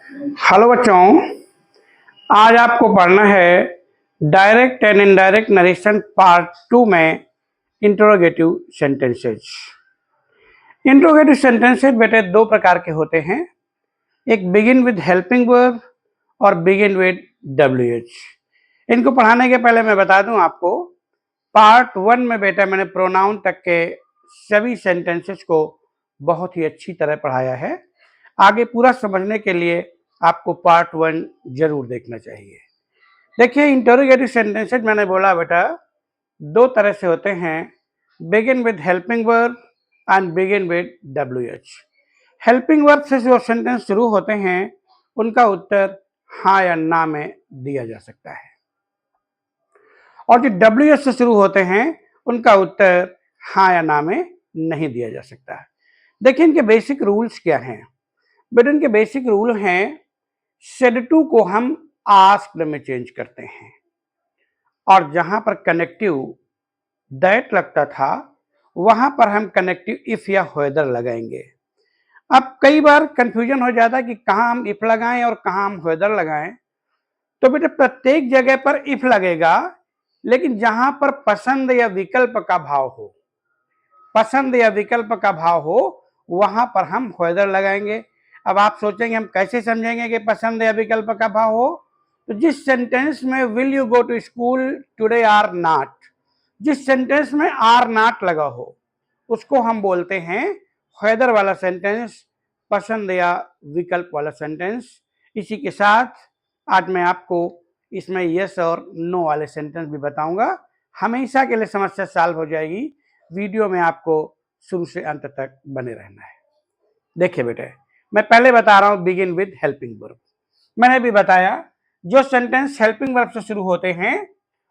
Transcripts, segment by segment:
Hello बच्चों, आज आपको पढ़ना है direct and indirect narration part 2 में इंट्रोगेटिव सेंटेंसेस। इंट्रोगेटिव सेंटेंसेस बेटे दो प्रकार के होते हैं, एक बिगिन विद हेल्पिंग वर्ब और बिगिन विद WH। इनको पढ़ाने के पहले मैं बता दूं आपको, पार्ट 1 में बेटा मैंने प्रोनाउन तक के सभी सेंटेंसेस को बहुत ही अच्छी तरह पढ़ाया है। आगे पूरा समझने के लिए आपको पार्ट 1 जरूर देखना चाहिए। देखिए, इंटरोगेटिव सेंटेंसेस मैंने बोला बेटा दो तरह से होते हैं, begin with helping verb and begin with WH। Helping verb से जो सेंटेंस शुरू होते हैं उनका उत्तर हाँ या ना में दिया जा सकता है, और जो WH से शुरू होते हैं उनका उत्तर हाँ या ना में नहीं दिया जा सकता है। देखिए, इनके बेसिक रूल्स क्या हैं बेटा। इनके बेसिक रूल हैं, सेड टू को हम आस्क्ड में चेंज करते हैं, और जहां पर कनेक्टिव दैट लगता था वहां पर हम कनेक्टिव इफ या व्हेदर लगाएंगे। अब कई बार कंफ्यूजन हो जाता है कि कहां हम इफ लगाएं और कहां हम व्हेदर लगाएं। तो बेटा प्रत्येक जगह पर इफ लगेगा, लेकिन जहां पर पसंद या विकल्प का भाव हो, पसंद या विकल्प का भाव हो, वहां पर हम व्हेदर लगाएंगे। अब आप सोचेंगे हम कैसे समझेंगे कि पसंद या विकल्प का भाव हो? तो जिस सेंटेंस में will you go to school today or not, जिस सेंटेंस में आर नॉट लगा हो उसको हम बोलते हैं व्हेदर वाला सेंटेंस, पसंद या विकल्प वाला सेंटेंस। इसी के साथ आज मैं आपको इसमें यस और नो वाले सेंटेंस भी बताऊंगा। हमेशा के लिए समस्या सॉल्व हो जाएगी। वीडियो में आपको शुरू से अंत तक बने रहना है। देखिए बेटे, मैं पहले बता रहा हूं बिगिन विद हेल्पिंग वर्ब। मैंने भी बताया जो सेंटेंस हेल्पिंग वर्ब से शुरू होते हैं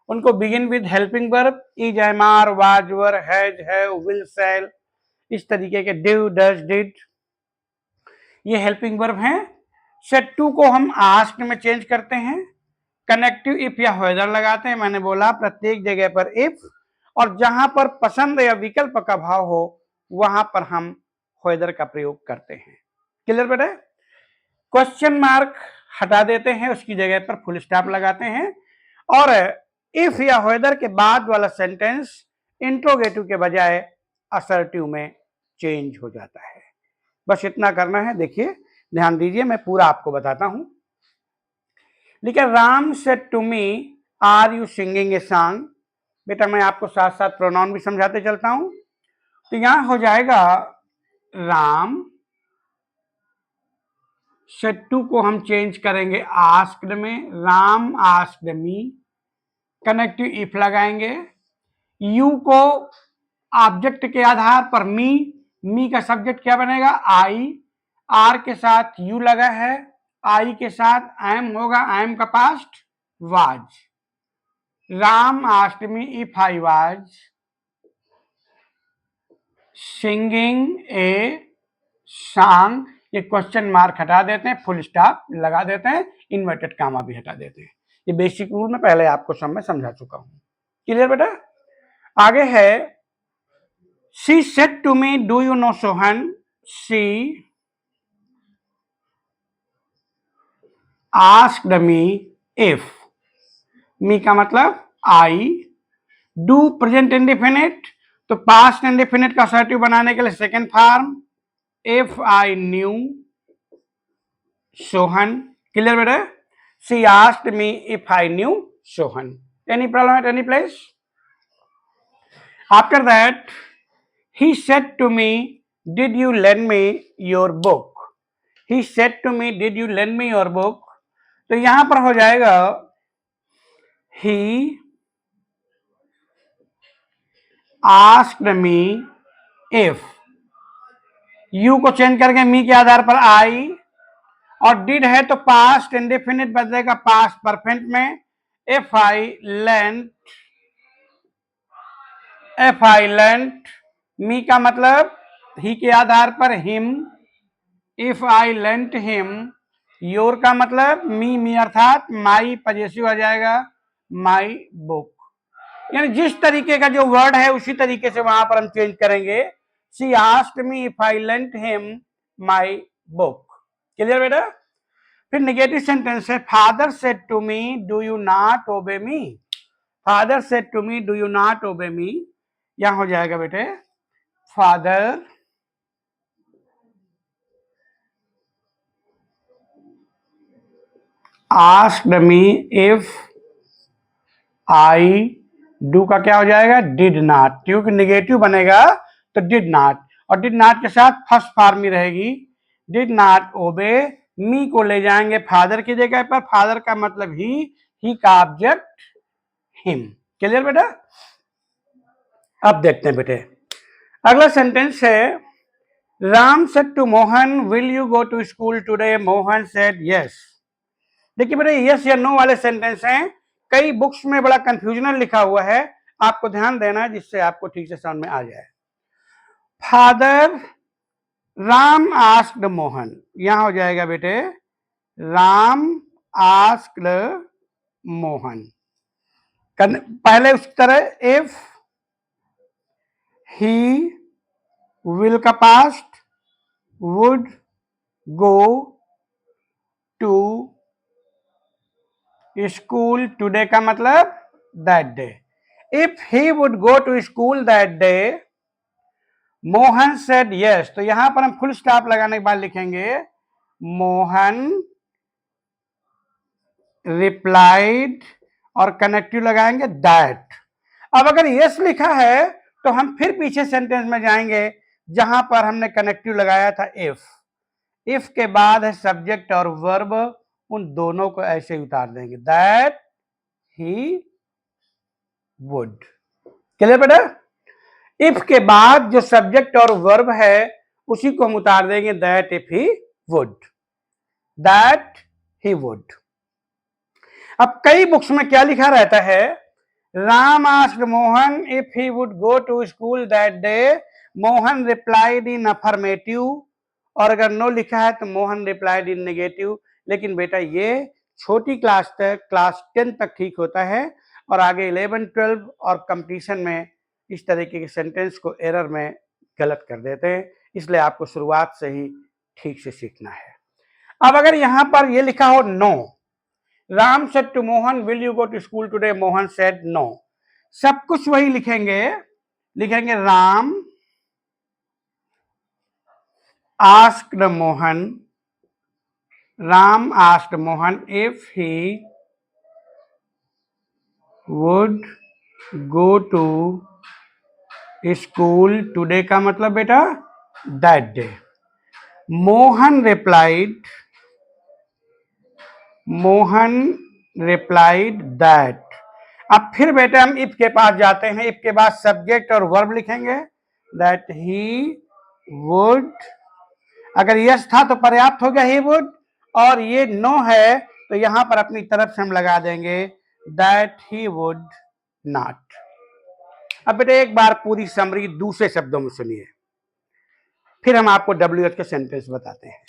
उनको begin with helping verb, is, am, are, was, were, has, have, will, shall, इस तरीके के डू, डज, डिड, ये हेल्पिंग वर्ब हैं। सेड टू को हम आस्क्ड में चेंज करते हैं, कनेक्टिव इफ या व्हेदर लगाते हैं। मैंने बोला प्रत्येक जगह पर इफ, और जहां पर पसंद या विकल्प का भाव हो वहां पर हम व्हेदर का प्रयोग करते हैं। क्लियर बेटा? क्वेश्चन मार्क हटा देते हैं, उसकी जगह पर फुल स्टॉप लगाते हैं, और इफ या व्हेदर के बाद वाला सेंटेंस इंट्रोगेटिव के बजाय असर्टिव में चेंज हो जाता है। बस इतना करना है। देखिए, ध्यान दीजिए, मैं पूरा आपको बताता हूं। लेकिन Ram said to me are you singing a song. बेटा मैं आपको साथ साथ प्रोनाउन भी समझाते चलता हूं। तो यहां हो जाएगा राम, सेड टू को हम चेंज करेंगे आस्क्ड में, Ram asked me, connective if लगाएंगे। यू को ऑब्जेक्ट के आधार पर मी का सब्जेक्ट क्या बनेगा? आई, आर के साथ यू लगा है, आई के साथ एम होगा, एम का past was. Ram asked me if I was singing a song. ये क्वेश्चन मार्क हटा देते हैं, फुल स्टॉप लगा देते हैं, इन्वर्टेड कामा भी हटा देते हैं। ये बेसिक रूल में पहले आपको सब में समझा चुका हूं। क्लियर बेटा? आगे है, she said to me do you know Sohan. She asked me if, me का मतलब आई, डू प्रेजेंट इंडेफिनिट, तो पास्ट इंडेफिनिट का असर्टिव बनाने के लिए second form, if I knew Sohan. Clear बेटा? She asked me if I knew Sohan. Any problem at any place? After that he said to me did you lend me your book। he said to me did you lend me your book। तो यहां पर हो जाएगा he asked me if, you को change करके मी के आधार पर आई, और डिड है तो पास्ट इंडेफिनिट बदलेगा पास्ट परफेक्ट में, if I lent, मी का मतलब ही के आधार पर him, if I lent him, your का मतलब मी अर्थात माई पजेसिव आ जाएगा, माई बुक। यानी जिस तरीके का जो वर्ड है उसी तरीके से वहां पर हम चेंज करेंगे। She asked me if I lent him my book. Clear बेटा? फिर नेगेटिव सेंटेंस है father said to me do you not obey me. Father said to me do you not obey me, यहां हो जाएगा बेटे father asked me if I do का क्या हो जाएगा डिड नॉट, क्योंकि निगेटिव बनेगा तो डिड नॉट, और डिड नॉट के साथ फर्स्ट फॉर्म में रहेगी डिड नॉट ओबे। मी को ले जाएंगे फादर की जगह पर, फादर का मतलब ही का ऑब्जेक्ट हिम। क्लियर बेटा। अब देखते हैं बेटे अगला सेंटेंस है Ram said to Mohan will you go to school today, Mohan said yes. देखिए बेटे यस या नो वाले सेंटेंस हैं, कई बुक्स में बड़ा कंफ्यूजन लिखा हुआ है, आपको ध्यान देना है जिससे आपको ठीक से समझ में आ जाए। फादर राम आस्क्ड मोहन, यहां हो जाएगा बेटे राम आस्क्ड मोहन। पहले उस तरह इफ ही विल का past would go to school today का मतलब that day. If he would go to school that day Mohan said yes, तो यहां पर हम फुल स्टॉप लगाने के बाद लिखेंगे मोहन रिप्लाइड और कनेक्टिव लगाएंगे दैट। अब अगर यस लिखा है तो हम फिर पीछे सेंटेंस में जाएंगे जहां पर हमने कनेक्टिव लगाया था इफ। इफ के बाद है सब्जेक्ट और वर्ब, उन दोनों को ऐसे ही उतार देंगे दैट ही वुड। क्लियर बेटा। इफ के बाद जो सब्जेक्ट और वर्ब है उसी को हम उतार देंगे that if he would, that he would. अब कई बुक्स में क्या लिखा रहता है Ram asked Mohan if he would go to school that day, Mohan replied in affirmative, और अगर नो लिखा है तो मोहन रिप्लाइड इन नेगेटिव। लेकिन बेटा ये छोटी क्लास तक, क्लास 10 तक ठीक होता है, और आगे 11, 12 और कंपटीशन में इस तरीके के सेंटेंस को एरर में गलत कर देते हैं, इसलिए आपको शुरुआत से ही ठीक से सीखना है। अब अगर यहां पर ये लिखा हो no, Ram said to Mohan will you go to school today, Mohan said no, सब कुछ वही लिखेंगे, लिखेंगे Ram asked Mohan, Ram asked Mohan if he would go to school today का मतलब बेटा that day, Mohan replied that. अब फिर बेटा हम इफ के पास जाते हैं, इफ के बाद सब्जेक्ट और वर्ब लिखेंगे दैट ही वुड, अगर यस था तो पर्याप्त हो गया ही वुड, और ये नो है तो यहां पर अपनी तरफ से हम लगा देंगे दैट ही वुड नॉट। अब बेटा एक बार पूरी समरी दूसरे शब्दों में सुनिए, फिर हम आपको WH के सेंटेंस बताते हैं।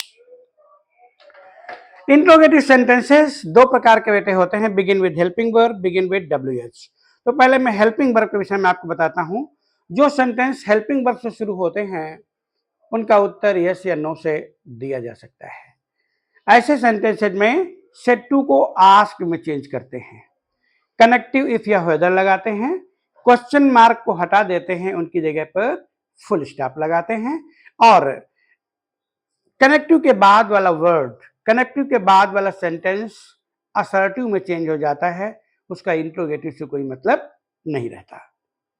इंट्रोगेटिव सेंटेंसेस दो प्रकार के बेटे होते हैं, begin with helping verb, begin with WH। तो पहले मैं हेल्पिंग वर्ब के विषय में आपको बताता हूं। जो सेंटेंस हेल्पिंग वर्ब से शुरू होते हैं उनका उत्तर यस या नो से दिया जा सकता है। ऐसे सेंटेंसेज में सेड टू को आस्क में चेंज करते हैं, कनेक्टिव इफ या वेदर लगाते हैं, क्वेश्चन मार्क को हटा देते हैं, उनकी जगह पर फुल स्टॉप लगाते हैं, और कनेक्टिव के बाद वाला वर्ड, कनेक्टिव के बाद वाला सेंटेंस असर्टिव में चेंज हो जाता है, उसका इंट्रोगेटिव से कोई मतलब नहीं रहता।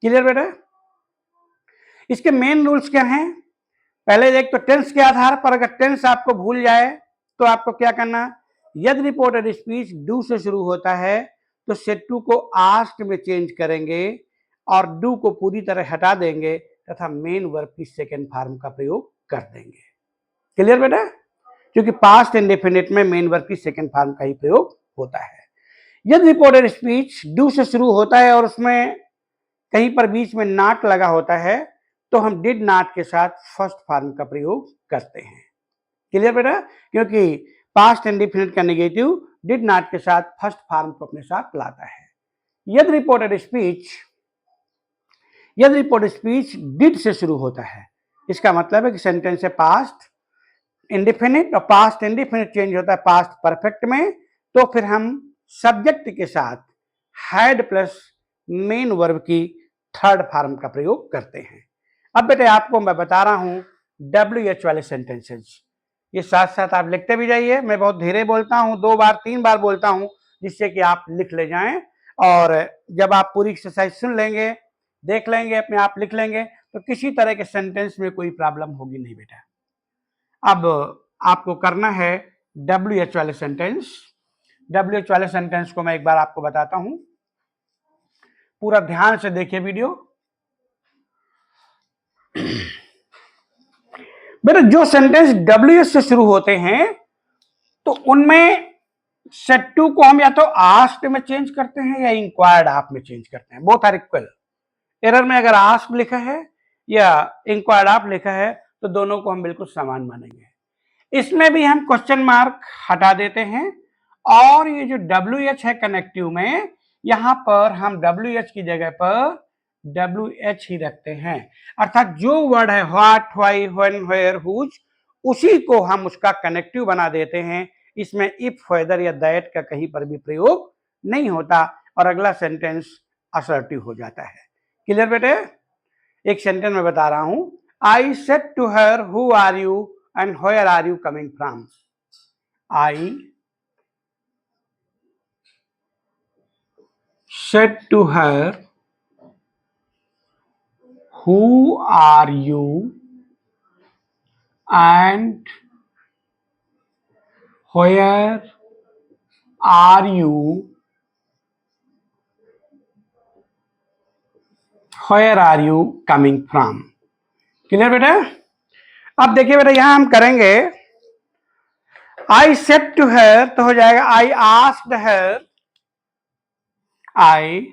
क्लियर बेटा। इसके मेन रूल्स क्या हैं? पहले एक तो टेंस के आधार पर, अगर टेंस आपको भूल जाए तो आपको क्या करना, यदि रिपोर्टेड स्पीच डू से शुरू होता है तो सेड टू को आस्क्ड में चेंज करेंगे और डू को पूरी तरह हटा देंगे तथा मेन वर्ब की सेकेंड फॉर्म का प्रयोग कर देंगे। क्लियर बेटा। क्योंकि पास्ट इंडेफिनिट में मेन वर्ब की सेकेंड फॉर्म का ही प्रयोग होता है। यदि रिपोर्टेड स्पीच डू से शुरू होता है और उसमें कहीं पर बीच में नॉट लगा होता है तो हम डिड नॉट के साथ फर्स्ट फॉर्म का प्रयोग करते हैं। क्लियर बेटा। क्योंकि पास्ट इंडेफिनिट का नेगेटिव डिड नॉट के साथ फर्स्ट फॉर्म को अपने साथ लाता है। यदि रिपोर्टेड स्पीच डिड से शुरू होता है, इसका मतलब है कि सेंटेंस है पास्ट, इंडिफिनिट और पास्ट इंडिफिनिट चेंज होता है पास्ट परफेक्ट में, तो फिर हम सब्जेक्ट के साथ हैड प्लस मेन वर्ब की थर्ड फॉर्म का प्रयोग करते हैं। अब बेटे आपको मैं बता रहा हूं WH वाले सेंटेंसेज, ये साथ साथ आप लिखते भी जाइए। मैं बहुत धीरे बोलता हूं, 2 बार 3 बार बोलता हूं, जिससे कि आप लिख ले जाएं, और जब आप पूरी एक्सरसाइज सुन लेंगे, देख लेंगे, अपने आप लिख लेंगे, तो किसी तरह के सेंटेंस में कोई प्रॉब्लम होगी नहीं बेटा। अब आपको करना है WH वाले सेंटेंस। WH वाले सेंटेंस को मैं एक बार आपको बताता हूं, पूरा ध्यान से देखिए वीडियो। बेटा जो सेंटेंस WH से शुरू होते हैं तो उनमें सेट टू को हम या तो आस्क्ड में चेंज करते हैं या इंक्वायर्ड आप में चेंज करते हैं, बोथ आर इक्वल। एरर में अगर आस्क्ड लिखा है या इंक्वायर्ड आप लिखा है तो दोनों को हम बिल्कुल समान मानेंगे। इसमें भी हम क्वेश्चन मार्क हटा देते हैं, और ये जो WH है कनेक्टिव में, यहां पर हम WH की जगह पर WH ही रखते हैं, अर्थात जो वर्ड है what, why, when, where, whose, उसी को हम उसका कनेक्टिव बना देते हैं। इसमें इफ, वेदर या दैट का कहीं पर भी प्रयोग नहीं होता, और अगला सेंटेंस असर्टिव हो जाता है। क्लियर बेटे? एक सेंटेंस में बता रहा हूं, I said to her who are you and where are you coming from. I said to her, who are you and where are you coming from? Clear बेटा? अब देखिए बेटा, यहां हम करेंगे I said to her, तो हो जाएगा I asked her, I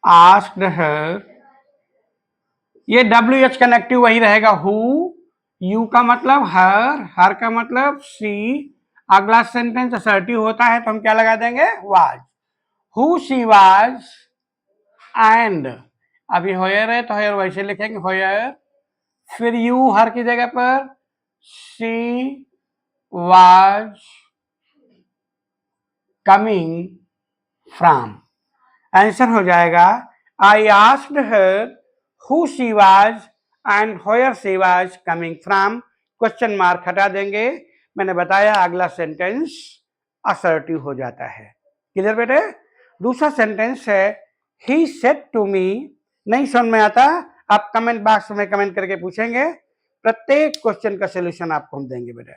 asked her, ये WH कनेक्टिव वही रहेगा हु, यू का मतलब हर का मतलब सी, अगला सेंटेंस असर्टिव होता है तो हम क्या लगा देंगे? Was. Who she was and, अभी होयर है तो होयर वैसे लिखेंगे होयर, फिर यू हर की जगह पर, she was coming from. Answer हो जाएगा I asked her who she was and where she was coming from, question mark हटा देंगे। मैंने बताया अगला सेंटेंस असर्टिव हो जाता है। क्लियर बेटे? दूसरा सेंटेंस है ही सेड टू मी। नहीं समझ में आता, आप कमेंट बॉक्स में कमेंट करके पूछेंगे, प्रत्येक क्वेश्चन का सोल्यूशन आपको हम देंगे बेटा।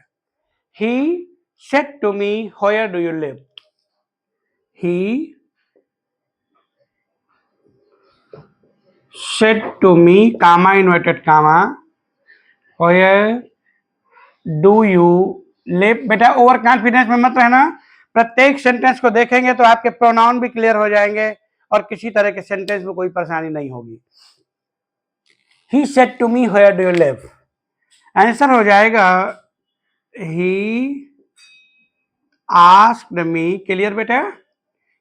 He said to me where do you live. He said to me, comma, inverted comma, where do you live। बेटा ओवर कॉन्फिडेंस में मत रहना, प्रत्येक सेंटेंस को देखेंगे तो आपके प्रोनाउन भी क्लियर हो जाएंगे और किसी तरह के सेंटेंस में कोई परेशानी नहीं होगी। He said to me, where do you live? Answer हो जाएगा he asked me। क्लियर बेटा?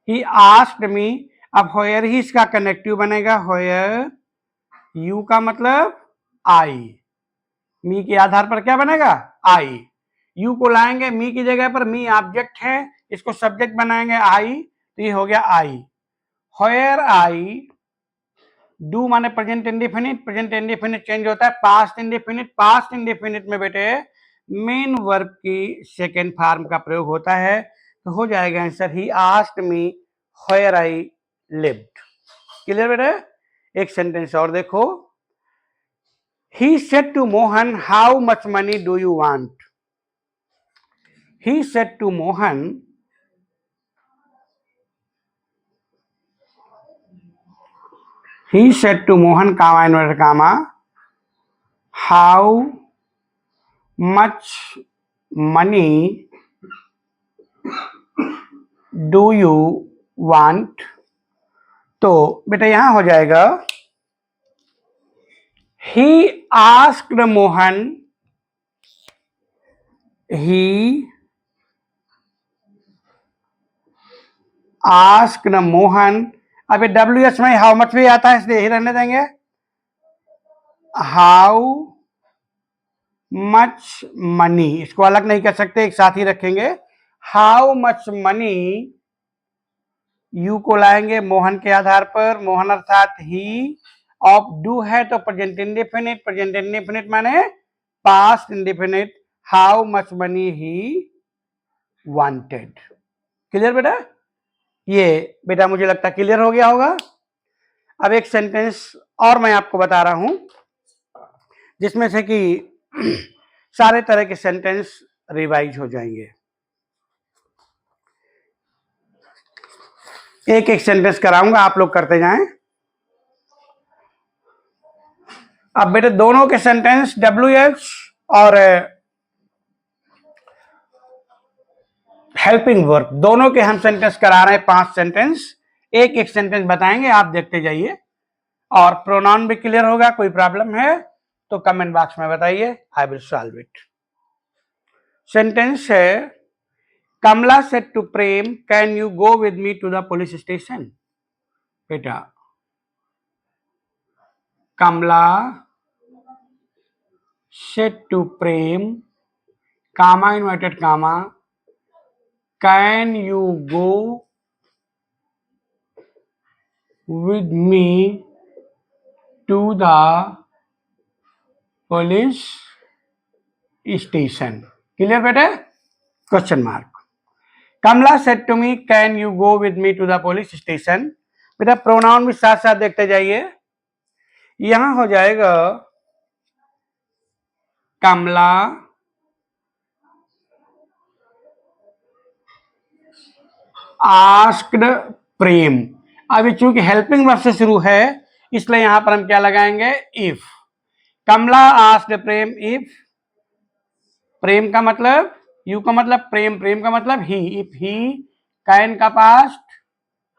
he asked me। अब where ही इसका कनेक्टिव बनेगा, where यू का मतलब आई, मी के आधार पर क्या बनेगा? आई। यू को लाएंगे मी की जगह पर, मी ऑब्जेक्ट है, इसको सब्जेक्ट बनाएंगे आई, तो ये हो गया आई। वेयर आई, डू माने present indefinite, present indefinite change होता है पास्ट इंडेफिनिट, पास्ट इंडेफिनिट में बेटे मेन वर्ब की सेकेंड फॉर्म का प्रयोग होता है, तो हो जाएगा answer he asked me where I lived. Clear बेटे? एक सेंटेंस और देखो, he said to Mohan, how much money do you want? He said to Mohan, comma, inverted comma, how much money do you want? तो बेटा यहां हो जाएगा he asked Mohan, he asked Mohan। अभी WH में how much भी आता है इसलिए ही रहने देंगे, हाउ मच मनी, इसको अलग नहीं कर सकते, एक साथ ही रखेंगे। हाउ मच मनी, यू को लाएंगे मोहन के आधार पर, मोहन अर्थात ही, ऑफ डू है तो प्रेजेंट इंडेफिनिट, प्रेजेंट इंडेफिनिट माने past indefinite, how much money he wanted. Clear बेटा? ये बेटा मुझे लगता है क्लियर हो गया होगा। अब एक सेंटेंस और मैं आपको बता रहा हूं जिसमें से कि सारे तरह के सेंटेंस रिवाइज हो जाएंगे। एक एक सेंटेंस कराऊंगा, आप लोग करते जाएं। अब बेटे दोनों के सेंटेंस WH और हेल्पिंग वर्ब दोनों के हम सेंटेंस करा रहे हैं, 5 सेंटेंस। एक एक सेंटेंस बताएंगे, आप देखते जाइए। और प्रोनाउन भी क्लियर होगा, कोई प्रॉब्लम है तो कमेंट बॉक्स में बताइए, I will solve it. Sentence है, Kamala said to Prem, can you go with me to the police station. बेटा Kamala said to Prem, comma inverted comma, can you go with me to the police station. Clear बेटे? Question mark. Kamala said to me, can you go with me to the police station. बेटा pronoun भी साथ साथ देखते जाइए। यहां हो जाएगा कमला आस्क्ड प्रेम। अभी चूंकि हेल्पिंग वर्ब से शुरू है इसलिए यहां पर हम क्या लगाएंगे, if. Kamala asked Prem if, Prem का मतलब, यू का मतलब प्रेम, प्रेम का मतलब ही, इफ ही, कैन का past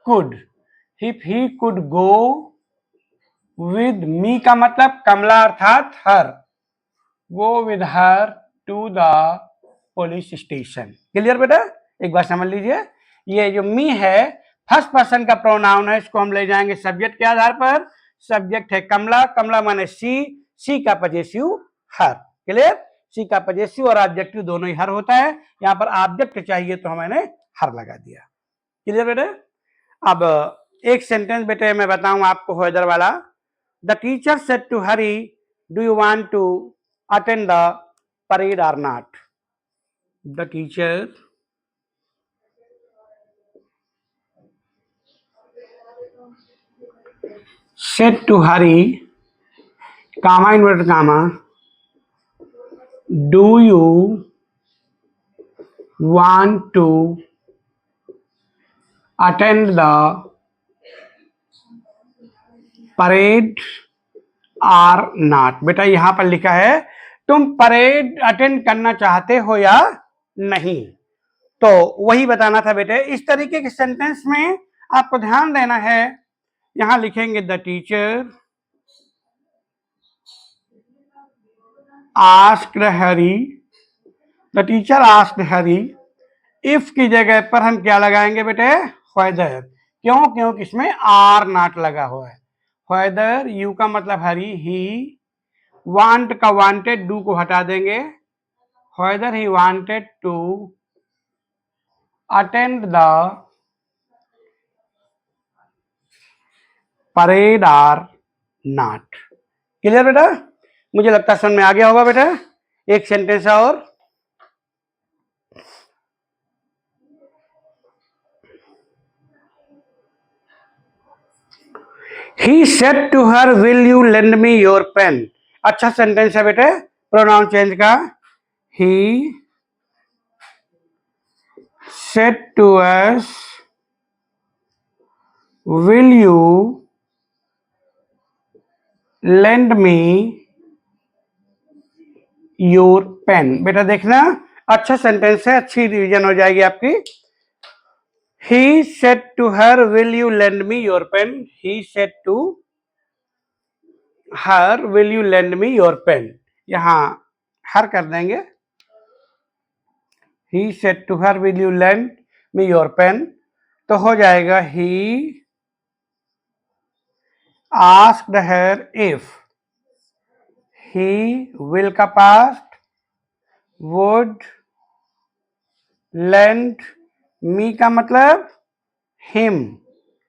could, if he could go with me का मतलब कमला अर्थात her, go with her to the police station. Clear बेटा? एक बार समझ लीजिए, ये जो मी है फर्स्ट पर्सन का प्रोनाउन है, इसको हम ले जाएंगे सब्जेक्ट के आधार पर। सब्जेक्ट है कमला, कमला माने सी का पजेसिव हर। क्लियर? सी का पजेसिव और ऑब्जेक्टिव दोनों ही हर होता है, यहाँ पर ऑब्जेक्ट चाहिए तो मैंने हर लगा दिया। क्लियर बेटे? अब एक सेंटेंस बेटे मैं बताऊं आपको होदर वाला। The teacher said to Hari, do you want to attend the parade or not. The teacher said to Hari, comma inverted comma, do you want to attend the parade or not। बेटा यहां पर लिखा है तुम parade attend करना चाहते हो या नहीं, तो वही बताना था बेटे। इस तरीके के सेंटेंस में आपको ध्यान देना है, यहां लिखेंगे the teacher asked Hari, the teacher asked Hari, if की जगह पर हम क्या लगाएंगे बेटे, वेदर। क्यों? क्योंकि इसमें आर नॉट लगा हुआ है। वेदर, यू का मतलब हरी, ही, वांट का वांटेड, डू को हटा देंगे, whether he wanted to attend the parade or not. Clear बेटा? मुझे लगता है समझ में आ गया होगा बेटा। एक सेंटेंस और, He said to her, will you lend me your pen। अच्छा सेंटेंस है बेटे, प्रोनाउन चेंज का। He said to us, will you lend me your pen। बेटा देखना अच्छा सेंटेंस है, अच्छी रिवीजन हो जाएगी आपकी। He said to her, will you lend me your pen। He said to her, will you lend me your pen। यहां हर कर देंगे। He said to her, will you lend me your pen, तो हो जाएगा he asked her if, he will का past, would lend me का मतलब him.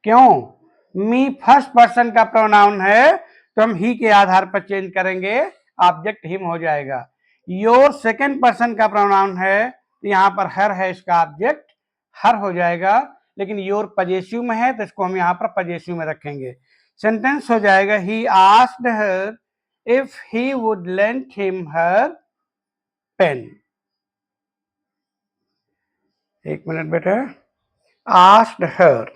क्यों? मी फर्स्ट पर्सन का प्रोनाउन है तो हम ही के आधार पर चेंज करेंगे, ऑब्जेक्ट हिम हो जाएगा। योर सेकंड पर्सन का प्रोनाउन है तो यहां पर हर है, इसका ऑब्जेक्ट हर हो जाएगा, लेकिन योर पजेसिव में है तो इसको हम यहां पर पजेसिव में रखेंगे। सेंटेंस हो जाएगा he asked her if he would lend him her pen. एक मिनट बेटा, आस्क्ड हर,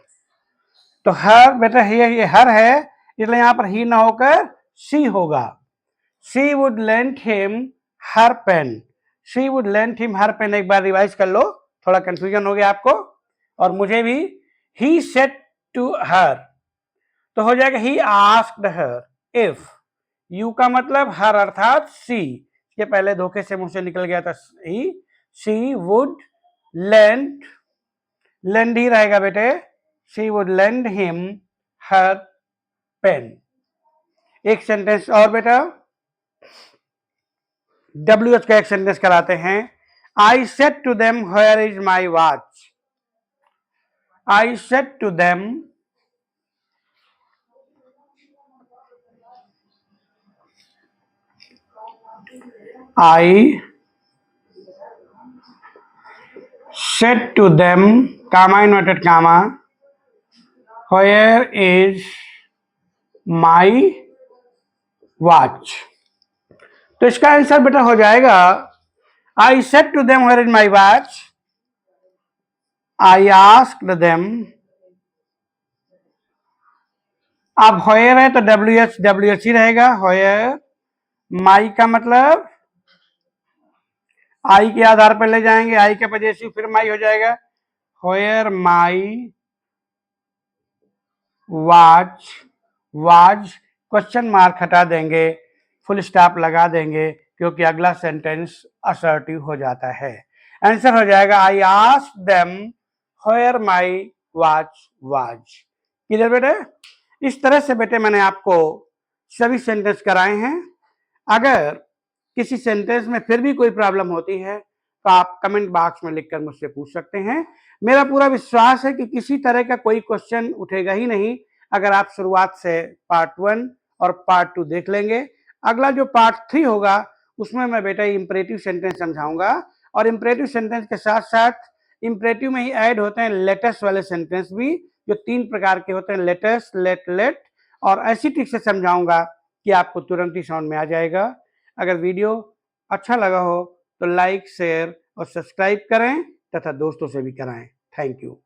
तो हर बेटा ये हर है इसलिए यहां पर ही ना होकर सी होगा। She would lend him her pen. She would lend him her pen, एक बार रिवाइज कर लो, थोड़ा कंफ्यूजन हो गया आपको और मुझे भी। ही सेड टू हर, तो हो जाएगा he asked her if, you का मतलब हर अर्थात सी, के पहले धोखे से मुंह से निकल गया था he, she would lend, lend ही रहेगा बेटे, she would lend him her pen. एक सेंटेंस और बेटा, WH का एक सेंटेंस कराते हैं। I said to them where is my watch. I said to them, I said to them, comma inverted comma, where is my watch। तो इसका answer बेटा हो जाएगा I said to them where is my watch, I asked them। अब where है तो WH ही रहेगा, where, my का मतलब I के आधार पर ले जाएंगे, I का पजेसिव फिर my हो जाएगा, where my watch was, question mark हटा देंगे, फुल स्टॉप लगा देंगे क्योंकि अगला सेंटेंस असर्टिव हो जाता है। आंसर हो जाएगा I asked them where my watch was. Clear बेटे? इस तरह से बेटे मैंने आपको सभी सेंटेंस कराए हैं। अगर किसी सेंटेंस में फिर भी कोई प्रॉब्लम होती है तो आप कमेंट बॉक्स में लिखकर मुझसे पूछ सकते हैं। मेरा पूरा विश्वास है कि किसी तरह का कोई क्वेश्चन उठेगा ही नहीं अगर आप शुरुआत से पार्ट 1 और पार्ट 2 देख लेंगे। अगला जो पार्ट 3 होगा उसमें मैं बेटा इंपरेटिव सेंटेंस समझाऊंगा और इंपरेटिव सेंटेंस के साथ साथ इंपरेटिव में ही ऐड होते हैं लेटेस्ट वाले सेंटेंस भी, जो 3 प्रकार के होते हैं, लेटेस्ट, लेट, और ऐसी ट्रिक से समझाऊंगा कि आपको तुरंत ही समझ में आ जाएगा। अगर वीडियो अच्छा लगा हो तो लाइक, शेयर और सब्सक्राइब करें तथा दोस्तों से भी कराएं। Thank you.